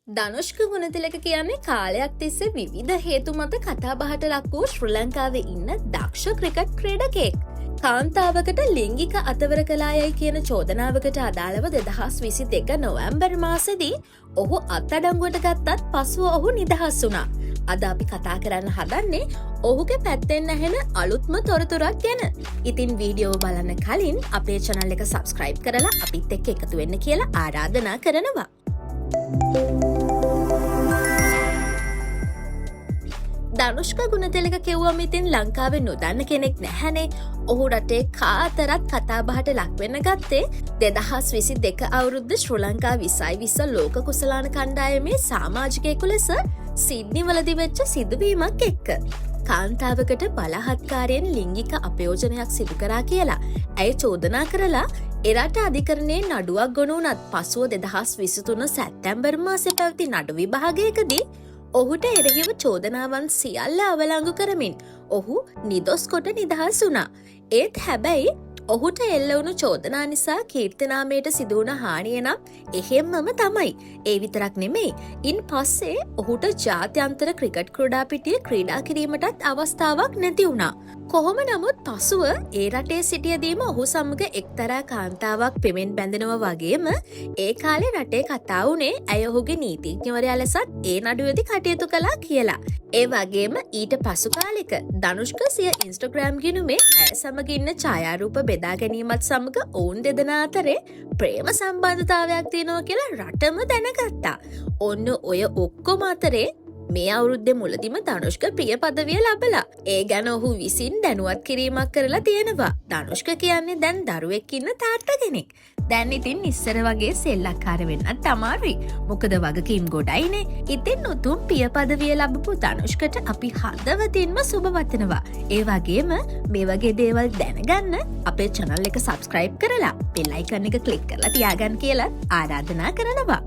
ධනුෂ්ක ගුණතිලක කියන්නේ කාලයක් තිස්සේ විවිධ හේතු මත කතා බහට ලක් වූ ශ්‍රී ලංකාවේ ඉන්න දක්ෂ ක්‍රිකට් ක්‍රීඩකයෙක්. කාන්තාවකට ලිංගික අතවර කලායයි කියන චෝදනාවකට අදාළව 2022 නොවැම්බර් මාසෙදී ඔහු අත්අඩංගුවට ගත්තත් පසුව ඔහු නිදහස් වුණා. අද අපි කතා කරන්න හදන්නේ ඔහුගේ පැත්තෙන් ඇහෙන අලුත්ම තොරතුරක් ගැන. ඉතින් වීඩියෝ බලන්න කලින් අපේ channel එක subscribe කරලා අපිත් එක්ක එකතු වෙන්න කියලා ආරාධනා කරනවා. ධනුෂ්ක ගුණතිලක කිව්වම ඉතින් ලංකාවේ නොදන්න කෙනෙක් නැහැනේ. ඔහු රටේ කාතරත් කතාබහට ලක්වෙන්න ගත්තේ 2022 අවුරුද්ද ශ්‍රී ලංකා 2020 ලෝක කුසලාන කණ්ඩායමේ සමාජිකයෙකු ලෙස සිඩ්නි වලදී වෙච්ච සිදුවීමක් එක්ක. කාන්තාවකට බලහත්කාරයෙන් ලිංගික අපයෝජනයක් සිදු කරා කියලා ඇය චෝදනා කරලා එරට අධිකරණයේ නඩුවක් ගොනු වුණත් පසුව 2023 සැප්තැම්බර් මාසෙ පැවති නඩු විභාගයකදී ඔහුට එරෙහිව චෝදනාවන් සියල්ල අවලංගු කරමින් ඔහු නිදොස් කොට නිදහස් වුණා. ඒත් හැබැයි ඔහුට එල්ලවුණු චෝදනා නිසා කීර්තිනාමයට සිදුවුණ හානිය නම් එහෙම්මම තමයි. ඒ විතරක් නෙමෙයි. ඉන් පස්සේ ඔහුට ජාත්‍යන්තර ක්‍රිකට් ක්‍රීඩාපිටියේ ක්‍රීඩා කිරීමටත් අවස්ථාවක් නැති වුණා. කොහොම නමුත් පසුව ඒ රටේ සිටියදීම ඔහු සමග එක්තරා කාන්තාවක් පෙමෙන් බැඳෙනවා වගේම ඒ කාලේ රටේ කතා වුණේ ඇය ඔහුගේ නීතිඥවරයා ලෙසත් ඒ නඩුවේදී කටයුතු කළා කියලා. ඒ වගේම ඊට පසු කාලෙක ධනුෂ්ක සිය ඉන්ස්ටාග්‍රෑම් ගිණුමේ ඇය සමග ඉන්න ඡායාරූප බෙදා ගැනීමත් සමග ඔවුන් දෙදෙනා අතරේ ප්‍රේම සම්බන්ධතාවයක් තියෙනවා කියලා රටම දැනගත්තා. ඔන්න ඔය ඔක්කොම අතරේ මේ අවුරුද්දේ මුලදීම ධනුෂ්ක ප්‍රිය පදවිය ලබලා ඒ ගැන ඔහු විසින් දැනුවත් කිරීමක් කරලා තියෙනවා. ධනුෂ්ක කියන්නේ දැන් දරුවෙක් ඉන්න තාත්තා කෙනෙක්. දැන් ඉතින් ඉස්සර වගේ සෙල්ලක්කාර වෙන්නත් අමාරුයි. මොකද වගකීම් ගොඩයිනේ. ඉතින් උතුම් ප්‍රිය පදවිය ලැබපු ධනුෂ්කට අපි හදවතින්ම සුබ වතනවා. ඒ වගේම මේ වගේ දේවල් දැනගන්න අපේ channel එක subscribe කරලා bell icon එක click කරලා තියාගන්න කියලා ආරාධනා කරනවා.